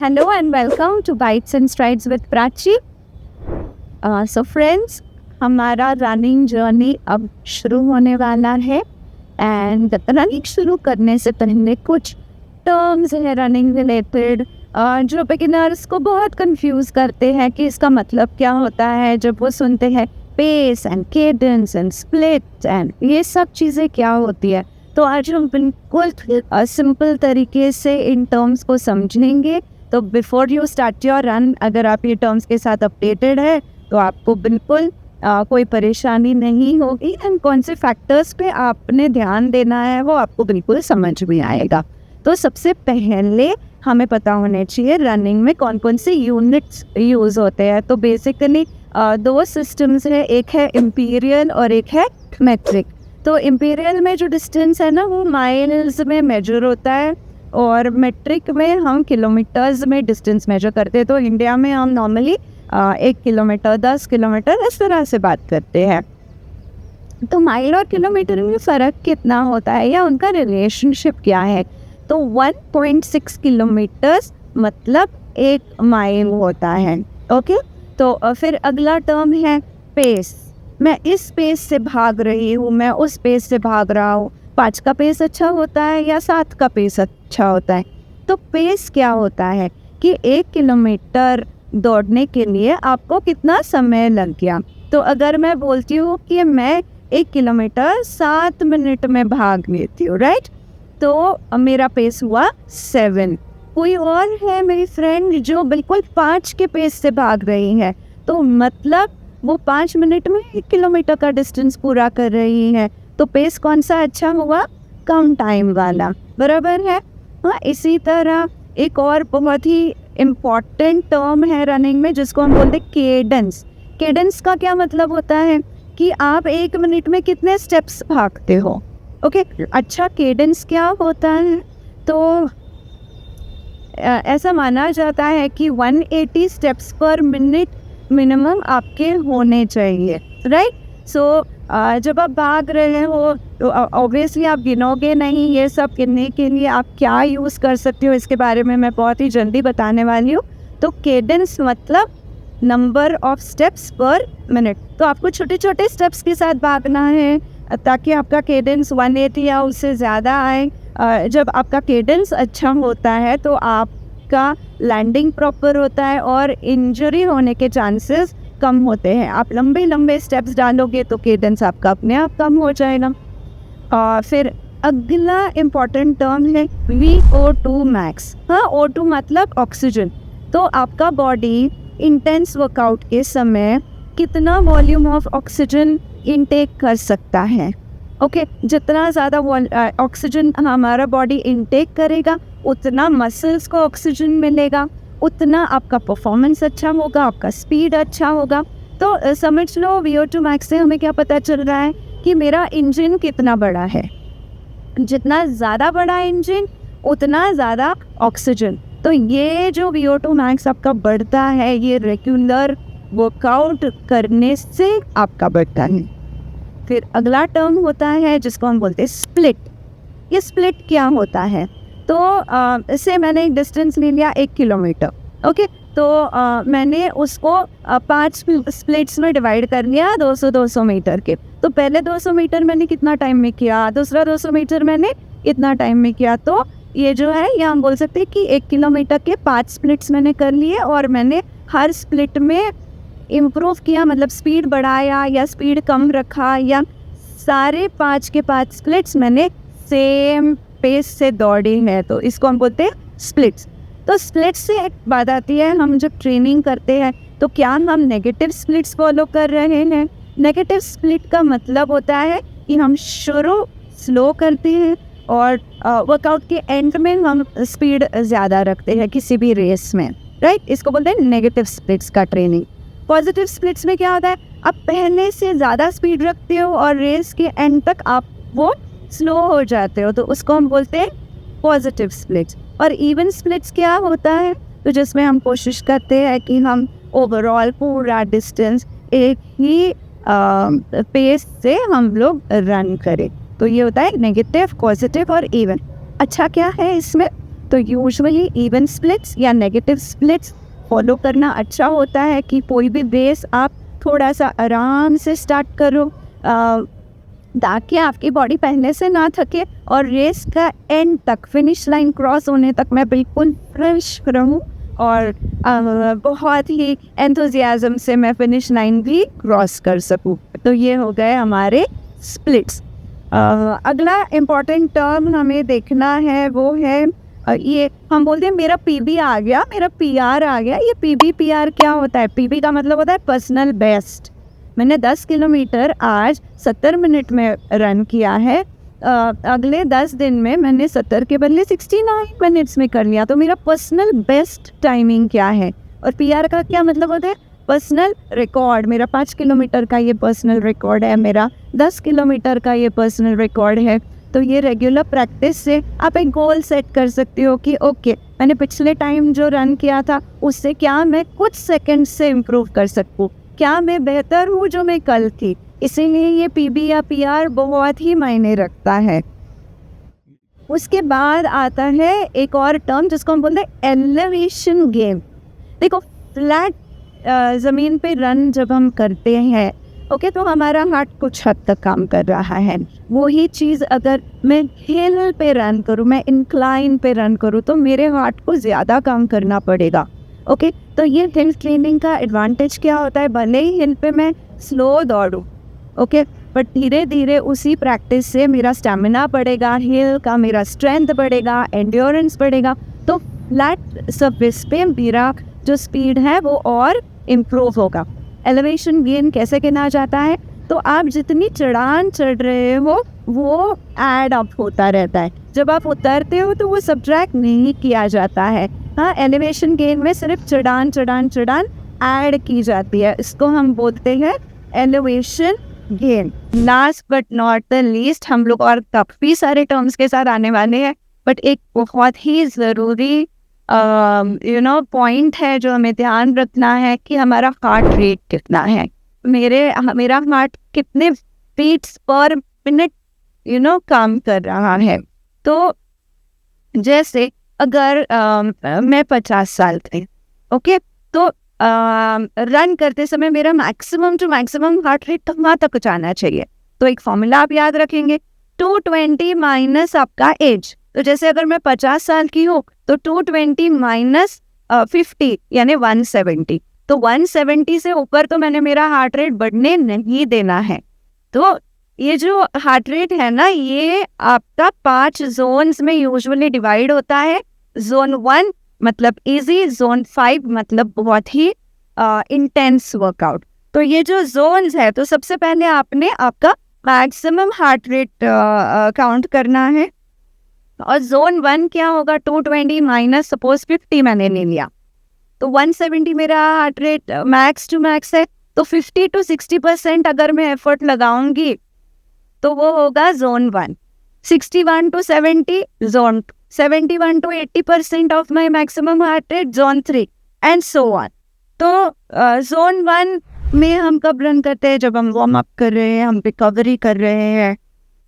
Hello and welcome to Bites and Strides with Prachi. So friends, हमारा running journey अब शुरू होने वाला है एंड रनिंग शुरू करने से पहले कुछ टर्म्स है रनिंग रिलेटेड जो बिगिनर्स को बहुत कंफ्यूज करते हैं कि इसका मतलब क्या होता है जब वो सुनते हैं pace and cadence and split and ये सब चीज़ें क्या होती है। तो आज हम बिल्कुल सिंपल तरीके से इन टर्म्स को समझेंगे। तो before you start your run, अगर आप ये टर्म्स के साथ अपडेटेड है तो आपको बिल्कुल कोई परेशानी नहीं होगी एंड कौन से फैक्टर्स पे आपने ध्यान देना है वो आपको बिल्कुल समझ में आएगा। तो सबसे पहले हमें पता होने चाहिए रनिंग में कौन कौन से यूनिट्स यूज़ होते हैं। तो बेसिकली दो सिस्टम्स है, एक है इम्पीरियल और एक है मेट्रिक। तो इम्पीरियल में जो डिस्टेंस है ना वो माइल्स में मेजर होता है और मेट्रिक में हम किलोमीटर्स में डिस्टेंस मेजर करते हैं। तो इंडिया में हम नॉर्मली 1 किलोमीटर 10 किलोमीटर इस तरह से बात करते हैं। तो माइल और किलोमीटर में फ़र्क कितना होता है या उनका रिलेशनशिप क्या है। तो 1.6 किलोमीटर्स मतलब 1 माइल होता है। ओके, तो फिर अगला टर्म है पेस। मैं इस पेस से भाग रही हूँ, मैं उस पेस से भाग रहा हूँ। 5 का पेस अच्छा होता है या 7 का पेस अच्छा होता है। तो पेस क्या होता है कि 1 किलोमीटर दौड़ने के लिए आपको कितना समय लग गया। तो अगर मैं बोलती हूँ कि मैं 1 किलोमीटर 7 मिनट में भाग लेती हूँ, राइट, तो मेरा पेस हुआ 7। कोई और है मेरी फ्रेंड जो बिल्कुल 5 के पेस से भाग रही है, तो मतलब वो 5 मिनट में 1 किलोमीटर का डिस्टेंस पूरा कर रही है। तो पेस कौन सा अच्छा हुआ? कम टाइम वाला, बराबर है। हाँ, इसी तरह एक और बहुत ही इम्पॉर्टेंट टर्म है रनिंग में जिसको हम बोलते हैं केडेंस। केडेंस का क्या मतलब होता है कि आप 1 मिनट में कितने स्टेप्स भागते हो। ओके, अच्छा केडेंस क्या होता है? तो ऐसा माना जाता है कि 180 स्टेप्स पर मिनट मिनिमम आपके होने चाहिए, राइट। सो जब आप भाग रहे हो तो ऑब्वियसली आप गिनोगे नहीं। ये सब गिनने के लिए आप क्या यूज़ कर सकते हो इसके बारे में मैं बहुत ही जल्दी बताने वाली हूँ। तो केडेंस मतलब नंबर ऑफ स्टेप्स पर मिनट। तो आपको छोटे छोटे स्टेप्स के साथ भागना है ताकि आपका केडेंस 180 या उससे ज़्यादा आए। जब आपका केडेंस अच्छा होता है तो आपका लैंडिंग प्रॉपर होता है और इंजरी होने के चांसेस कम होते हैं। आप लंबे लंबे स्टेप्स डालोगे तो केडेंस आपका अपने आप कम हो जाएगा। फिर अगला इम्पॉर्टेंट टर्म है VO2 मैक्स। हाँ, O2 मतलब ऑक्सीजन। तो आपका बॉडी इंटेंस वर्कआउट के समय कितना वॉल्यूम ऑफ ऑक्सीजन इनटेक कर सकता है। ओके, जितना ज़्यादा ऑक्सीजन हमारा बॉडी इनटेक करेगा उतना मसल्स को ऑक्सीजन मिलेगा, उतना आपका परफॉर्मेंस अच्छा होगा, आपका स्पीड अच्छा होगा। तो समझ लो VO2 मैक्स से हमें क्या पता चल रहा है कि मेरा इंजन कितना बड़ा है। जितना ज़्यादा बड़ा इंजन उतना ज़्यादा ऑक्सीजन। तो ये जो VO2 मैक्स आपका बढ़ता है ये रेगुलर वर्कआउट करने से आपका बढ़ता है। फिर अगला टर्म होता है जिसको हम बोलते हैं स्प्लिट। ये स्प्लिट क्या होता है? तो इससे मैंने एक डिस्टेंस ले लिया 1 किलोमीटर। ओके, तो मैंने उसको 5 स्प्लिट्स में डिवाइड कर लिया 200-200 मीटर के। तो पहले 200 मीटर मैंने कितना टाइम में किया, दूसरा 200 मीटर मैंने इतना टाइम में किया। तो ये जो है ये हम बोल सकते हैं कि 1 किलोमीटर के 5 स्प्लिट्स मैंने कर लिए और मैंने हर स्प्लिट में इम्प्रूव किया, मतलब स्पीड बढ़ाया या स्पीड कम रखा, या सारे 5 के 5 स्प्लिट्स मैंने सेम पेस से दौड़ी है। तो इसको हम बोलते हैं स्प्लिट्स। तो स्प्लिट्स से एक बात आती है, हम जब ट्रेनिंग करते हैं तो क्या हम नेगेटिव स्प्लिट्स फॉलो कर रहे हैं? नेगेटिव स्प्लिट का मतलब होता है कि हम शुरू स्लो करते हैं और वर्कआउट के एंड में हम स्पीड ज़्यादा रखते हैं किसी भी रेस में, राइट। इसको बोलते हैं नेगेटिव स्प्लिट्स का ट्रेनिंग। पॉजिटिव स्प्लिट्स में क्या होता है, आप पहले से ज़्यादा स्पीड रखते हो और रेस के एंड तक आप वो स्लो हो जाते हो, तो उसको हम बोलते हैं पॉजिटिव स्प्लिट्स। और इवन स्प्लिट्स क्या होता है? तो जिसमें हम कोशिश करते हैं कि हम ओवरऑल पूरा डिस्टेंस एक ही पेस से हम लोग रन करें। तो ये होता है नेगेटिव, पॉजिटिव और इवन। अच्छा क्या है इसमें? तो यूजुअली इवन स्प्लिट्स या नेगेटिव स्प्लिट्स फॉलो करना अच्छा होता है कि कोई भी रेस आप थोड़ा सा आराम से स्टार्ट करो, ताकि आपकी बॉडी पहले से ना थके और रेस का एंड तक, फिनिश लाइन क्रॉस होने तक मैं बिल्कुल फ्रेश रहूं और बहुत ही एंथुजियाज्म से मैं फिनिश लाइन भी क्रॉस कर सकूं। तो ये हो गए हमारे स्प्लिट्स। अगला इम्पॉर्टेंट टर्म हमें देखना है वो है ये हम बोलते हैं मेरा पीबी आ गया, मेरा पीआर आ गया। ये पीबी पीआर क्या होता है? पीबी का मतलब होता है पर्सनल बेस्ट। मैंने 10 किलोमीटर आज 70 मिनट में रन किया है, अगले 10 दिन में मैंने 70 के बदले 69 मिनट्स में कर लिया, तो मेरा पर्सनल बेस्ट टाइमिंग क्या है? और पीआर का क्या मतलब होता है? Personal record. मेरा 5 किलोमीटर का ये पर्सनल रिकॉर्ड है, मेरा 10 किलोमीटर का ये पर्सनल रिकॉर्ड है। तो ये रेगुलर प्रैक्टिस से आप एक गोल सेट कर सकते हो कि ओके, मैंने पिछले टाइम जो रन किया था उससे क्या मैं कुछ सेकंड से इम्प्रूव कर सकूँ, क्या मैं बेहतर हूँ जो मैं कल थी। इसीलिए ये पीबी या पीआर बहुत ही मायने रखता है। उसके बाद आता है एक और टर्म जिसको हम बोलते हैं एलिवेशन गेन। देखो, फ्लैट ज़मीन पे रन जब हम करते हैं ओके, तो हमारा हार्ट कुछ हद तक काम कर रहा है। वही चीज़ अगर मैं हिल पे रन करूँ, मैं इंक्लाइन पे रन करूँ, तो मेरे हार्ट को ज़्यादा काम करना पड़ेगा। ओके, तो ये हिल ट्रेनिंग का एडवांटेज क्या होता है? भले ही हिल पे मैं स्लो दौड़ूँ ओके, बट धीरे धीरे उसी प्रैक्टिस से मेरा स्टेमिना बढ़ेगा, हिल का मेरा स्ट्रेंथ बढ़ेगा, एंड्योरेंस बढ़ेगा। तो फ्लैट सरफेस पे मेरा जो स्पीड है वो और इम्प्रूव होगा। एलिवेशन गेन कैसे कहना जाता है? तो आप जितनी चढ़ान चढ़ रहे हो वो ऐड अप होता रहता है, जब आप उतरते हो तो वो सब्ट्रैक्ट नहीं किया जाता है। हाँ, एलिवेशन गेन में सिर्फ चढ़ान चढ़ान चढ़ान ऐड की जाती है, इसको हम बोलते हैं elevation gain. Last but not the least, हम लोग और काफ़ी सारे टर्म्स के साथ आने वाले हैं, बट एक बहुत ही ज़रूरी पॉइंट है जो हमें ध्यान रखना है कि हमारा हार्ट रेट कितना है। मेरा हार्ट कितने बीट्स पर मिनट काम कर रहा है। तो जैसे अगर मैं 50 साल थी ओके, तो रन करते समय मेरा maximum to maximum heart rate कहाँ तक जाना चाहिए? तो एक फॉर्मूला आप याद रखेंगे, 220 माइनस आपका एज। तो जैसे अगर मैं 50 साल की हूँ तो 220 माइनस 50 यानी 170। तो 170 से ऊपर तो मैंने मेरा हार्ट रेट बढ़ने नहीं देना है। तो ये जो हार्ट रेट है ना, ये आपका 5 जोन्स में यूजुअली डिवाइड होता है। जोन 1 मतलब इजी, जोन 5 मतलब बहुत ही इंटेंस वर्कआउट। तो ये जो जोन्स है, तो सबसे पहले आपने आपका मैक्सिमम हार्ट रेट काउंट करना है। और जोन 1 क्या होगा? 220 माइनस सपोज 50 मैंने ले लिया, तो 170 मेरा heart rate max to max है। तो 50 to 60% अगर मैं एफर्ट लगाऊंगी तो वो होगा zone 1। 61 to 70 zone 2, 71 to 80% of my maximum heart rate zone 3 and so on. तो जोन 1 में हम कब रन करते हैं? जब हम वार्म अप कर रहे हैं, हम रिकवरी कर रहे हैं।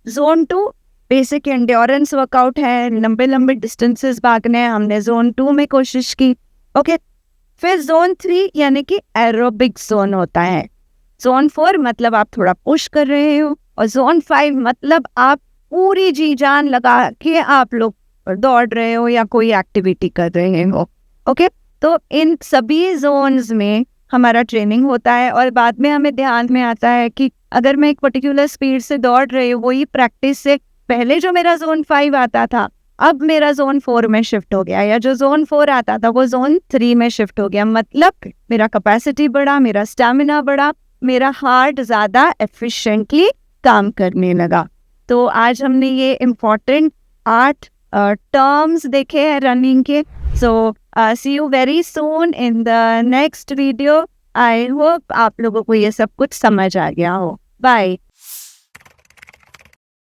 जोन 2 बेसिक एंड्योरेंस वर्कआउट है, लंबे लंबे डिस्टेंसेस भागने हैं, हमने जोन 2 में कोशिश की ओके। फिर जोन 3 यानी कि एरोबिक जोन होता है। जोन 4 मतलब आप थोड़ा पुश कर रहे हो, और जोन 5 मतलब आप पूरी जी जान लगा के आप लोग दौड़ रहे हो या कोई एक्टिविटी कर रहे हो ओके। तो इन सभी जोन्स में हमारा ट्रेनिंग होता है, और बाद में हमें ध्यान में आता है कि अगर मैं एक पर्टिकुलर स्पीड से दौड़ रही हूँ, वही प्रैक्टिस से पहले जो मेरा जोन 5 आता था अब मेरा जोन 4 में शिफ्ट हो गया, या जो जोन 4 आता था वो जोन 3 में शिफ्ट हो गया। मतलब मेरा कैपेसिटी बढ़ा, मेरा स्टैमिना बढ़ा, मेरा हार्ट ज़्यादा एफिशिएंटली काम करने लगा। तो आज हमने ये इम्पोर्टेंट 8 टर्म्स देखे हैं रनिंग के। So see you very soon in the next video. I hope आप लोगों को ये सब कुछ समझ आ गया हो। बाय।